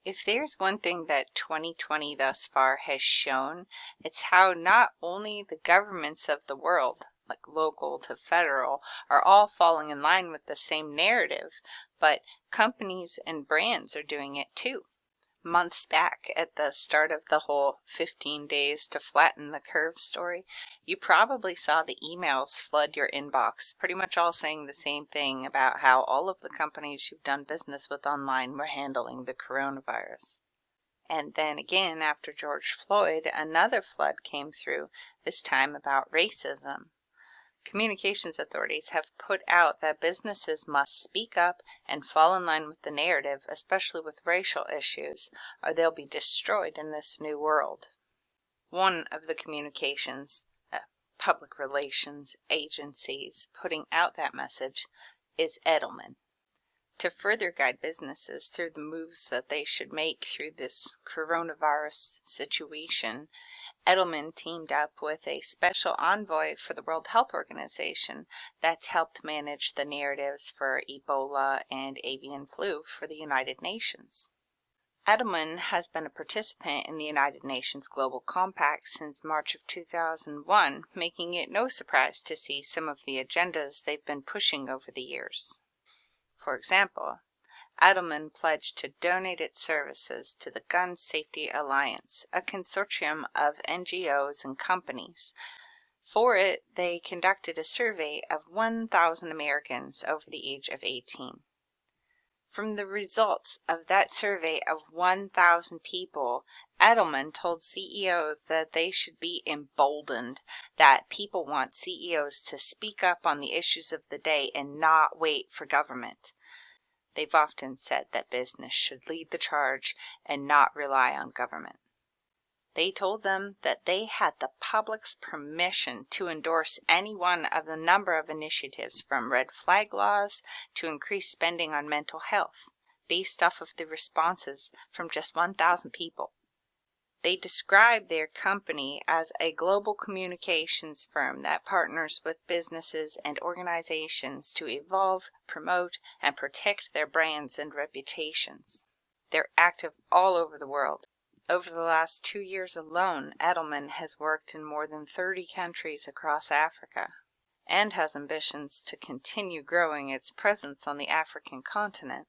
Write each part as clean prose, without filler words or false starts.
If there's one thing that 2020 thus far has shown, it's how not only the governments of the world, like local to federal, are all falling in line with the same narrative, but companies and brands are doing it too. Months back, at the start of the whole 15 days to flatten the curve story, you probably saw the emails flood your inbox, pretty much all saying the same thing about how all of the companies you've done business with online were handling the coronavirus. And then again, after George Floyd, another flood came through, this time about racism. Communications authorities have put out that businesses must speak up and fall in line with the narrative, especially with racial issues, or they'll be destroyed in this new world. One of the communications, public relations agencies putting out that message is Edelman. To further guide businesses through the moves that they should make through this coronavirus situation, Edelman teamed up with a special envoy for the World Health Organization that's helped manage the narratives for Ebola and avian flu for the United Nations. Edelman has been a participant in the United Nations Global Compact since March of 2001, making it no surprise to see some of the agendas they've been pushing over the years. For example, Edelman pledged to donate its services to the Gun Safety Alliance, a consortium of NGOs and companies. For it, they conducted a survey of 1,000 Americans over the age of 18. From the results of that survey of 1,000 people, Edelman told CEOs that they should be emboldened, that people want CEOs to speak up on the issues of the day and not wait for government. They've often said that business should lead the charge and not rely on government. They told them that they had the public's permission to endorse any one of the number of initiatives from red flag laws to increased spending on mental health, based off of the responses from just 1,000 people. They described their company as a global communications firm that partners with businesses and organizations to evolve, promote, and protect their brands and reputations. They're active all over the world. Over the last 2 years alone, Edelman has worked in more than 30 countries across Africa and has ambitions to continue growing its presence on the African continent.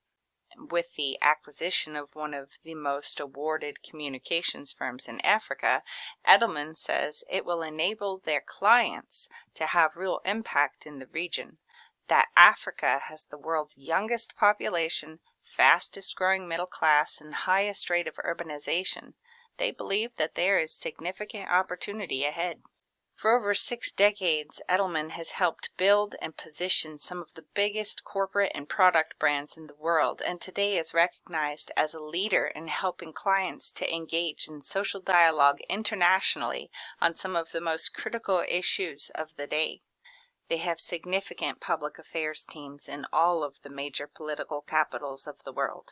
With the acquisition of one of the most awarded communications firms in Africa, Edelman says it will enable their clients to have real impact in the region, that Africa has the world's youngest population, fastest growing middle class, and highest rate of urbanization. They believe that there is significant opportunity ahead. For over 6 decades, Edelman has helped build and position some of the biggest corporate and product brands in the world, and today is recognized as a leader in helping clients to engage in social dialogue internationally on some of the most critical issues of the day. They have significant public affairs teams in all of the major political capitals of the world.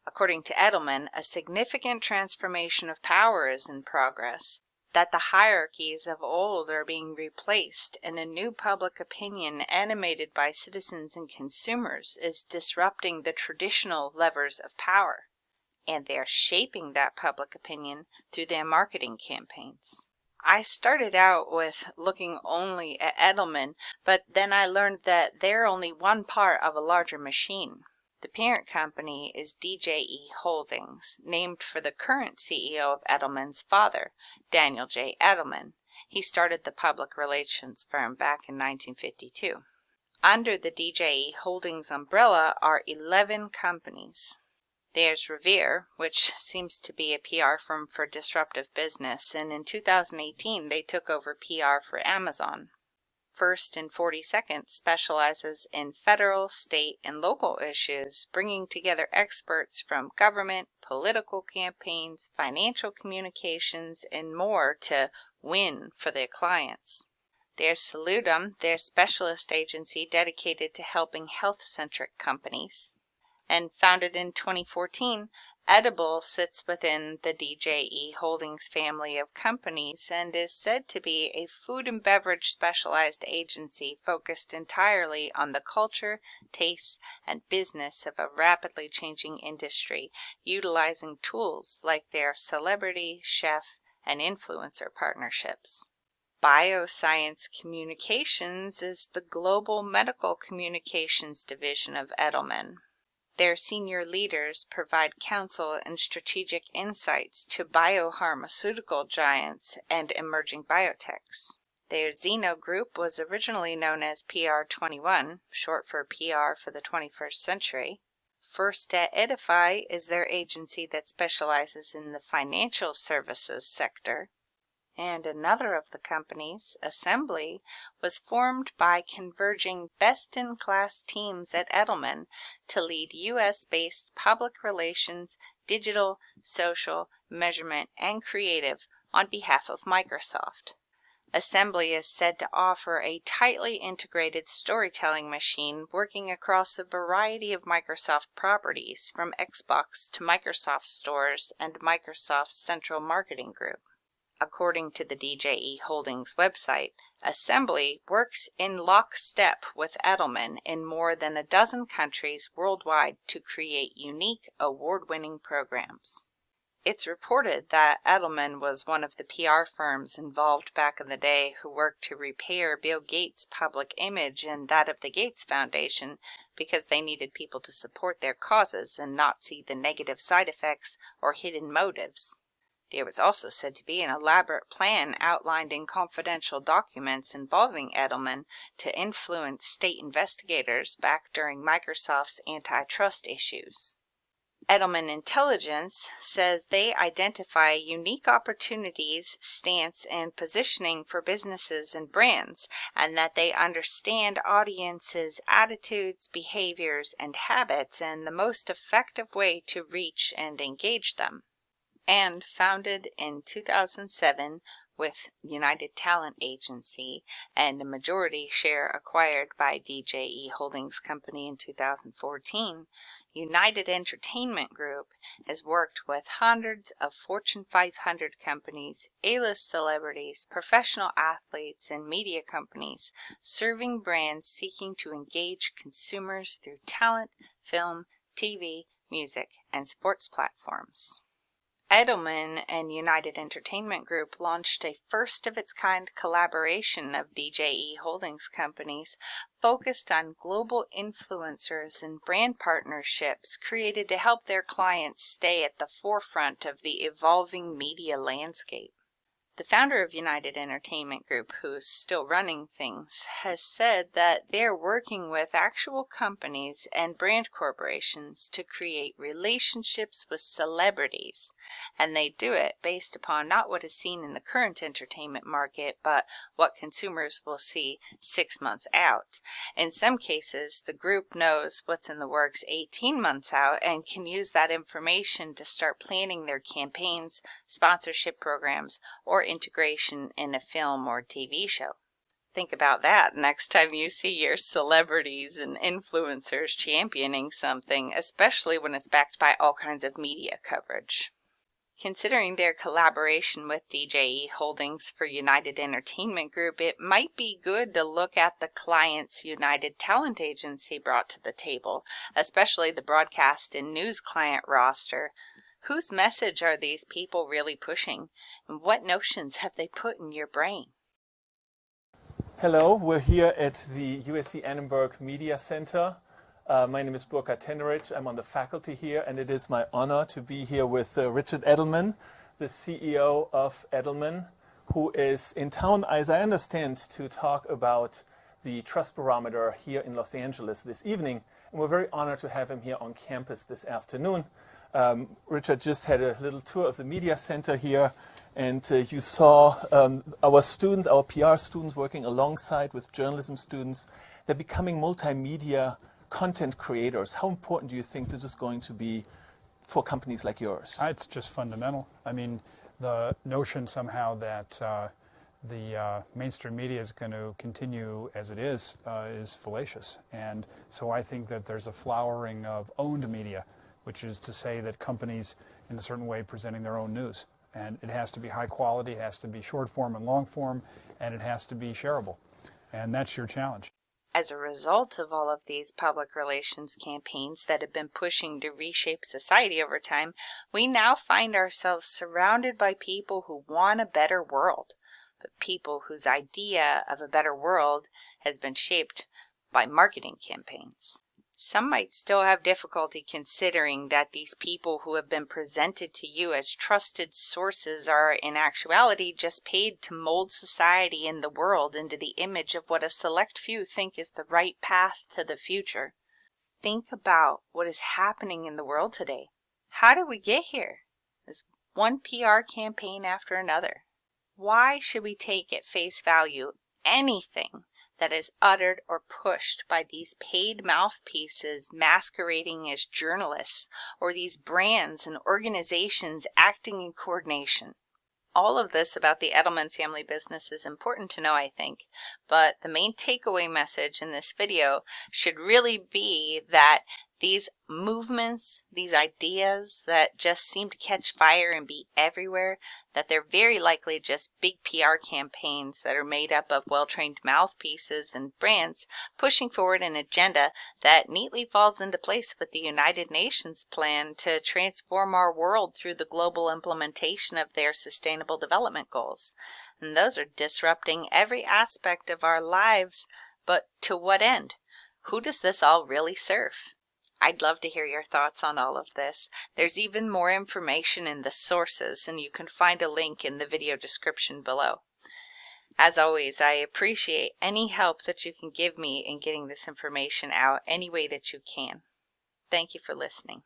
According to Edelman, a significant transformation of power is in progress, that the hierarchies of old are being replaced, and a new public opinion animated by citizens and consumers is disrupting the traditional levers of power, and they're shaping that public opinion through their marketing campaigns. I started out with looking only at Edelman, but then I learned that they're only one part of a larger machine. The parent company is DJE Holdings, named for the current CEO of Edelman's father, Daniel J. Edelman. He started the public relations firm back in 1952. Under the DJE Holdings umbrella are 11 companies. There's Revere, which seems to be a PR firm for disruptive business, and in 2018 they took over PR for Amazon. First and 42nd specializes in federal, state, and local issues, bringing together experts from government, political campaigns, financial communications, and more to win for their clients. There's Salutum, their specialist agency dedicated to helping health-centric companies. And founded in 2014, Edible sits within the DJE Holdings family of companies and is said to be a food and beverage specialized agency focused entirely on the culture, tastes, and business of a rapidly changing industry, utilizing tools like their celebrity, chef, and influencer partnerships. Bioscience Communications is the global medical communications division of Edelman. Their senior leaders provide counsel and strategic insights to biopharmaceutical giants and emerging biotechs. Their Xeno group was originally known as PR21, short for PR for the 21st century. First at Edify is their agency that specializes in the financial services sector. And another of the companies, Assembly, was formed by converging best-in-class teams at Edelman to lead U.S.-based public relations, digital, social, measurement, and creative on behalf of Microsoft. Assembly is said to offer a tightly integrated storytelling machine working across a variety of Microsoft properties, from Xbox to Microsoft Stores and Microsoft's Central Marketing Group. According to the DJE Holdings website, Assembly works in lockstep with Edelman in more than a dozen countries worldwide to create unique, award-winning programs. It's reported that Edelman was one of the PR firms involved back in the day who worked to repair Bill Gates' public image and that of the Gates Foundation because they needed people to support their causes and not see the negative side effects or hidden motives. There was also said to be an elaborate plan outlined in confidential documents involving Edelman to influence state investigators back during Microsoft's antitrust issues. Edelman Intelligence says they identify unique opportunities, stance, and positioning for businesses and brands, and that they understand audiences' attitudes, behaviors, and habits, and the most effective way to reach and engage them. And founded in 2007 with United Talent Agency and a majority share acquired by DJE Holdings Company in 2014, United Entertainment Group has worked with hundreds of Fortune 500 companies, A-list celebrities, professional athletes, and media companies, serving brands seeking to engage consumers through talent, film, TV, music, and sports platforms. Edelman and United Entertainment Group launched a first-of-its-kind collaboration of DJE Holdings companies focused on global influencers and brand partnerships created to help their clients stay at the forefront of the evolving media landscape. The founder of United Entertainment Group, who's still running things, has said that they're working with actual companies and brand corporations to create relationships with celebrities, and they do it based upon not what is seen in the current entertainment market, but what consumers will see 6 months out. In some cases, the group knows what's in the works 18 months out and can use that information to start planning their campaigns, sponsorship programs, or integration in a film or TV show. Think about that next time you see your celebrities and influencers championing something, especially when it's backed by all kinds of media coverage. Considering their collaboration with DJE Holdings for United Entertainment Group, it might be good to look at the clients United Talent Agency brought to the table, especially the broadcast and news client roster. Whose message are these people really pushing, and what notions have they put in your brain? Hello, we're here at the USC Annenberg Media Center. My name is Burkhard Tennerich. I'm on the faculty here, and it is my honor to be here with Richard Edelman, the CEO of Edelman, who is in town, as I understand, to talk about the Trust Barometer here in Los Angeles this evening. And we're very honored to have him here on campus this afternoon. Richard just had a little tour of the media center here, and you saw our students, our PR students working alongside with journalism students. They're becoming multimedia content creators. How important do you think this is going to be for companies like yours? It's just fundamental. I mean, the notion somehow that the mainstream media is going to continue as it is fallacious. And so I think that there's a flowering of owned media which is to say that companies in a certain way presenting their own news. And it has to be high quality, it has to be short form and long form, and it has to be shareable. And that's your challenge. As a result of all of these public relations campaigns that have been pushing to reshape society over time, we now find ourselves surrounded by people who want a better world, but people whose idea of a better world has been shaped by marketing campaigns. Some might still have difficulty considering that these people who have been presented to you as trusted sources are in actuality just paid to mold society and the world into the image of what a select few think is the right path to the future. Think about what is happening in the world today. How did we get here? Is one PR campaign after another. Why should we take at face value anything that is uttered or pushed by these paid mouthpieces masquerading as journalists, or these brands and organizations acting in coordination? All of this about the Edelman family business is important to know, I think, but the main takeaway message in this video should really be that these movements, these ideas that just seem to catch fire and be everywhere, that they're very likely just big PR campaigns that are made up of well-trained mouthpieces and brands pushing forward an agenda that neatly falls into place with the United Nations plan to transform our world through the global implementation of their Sustainable Development Goals. And those are disrupting every aspect of our lives, but to what end? Who does this all really serve? I'd love to hear your thoughts on all of this. There's even more information in the sources, and you can find a link in the video description below. As always, I appreciate any help that you can give me in getting this information out any way that you can. Thank you for listening.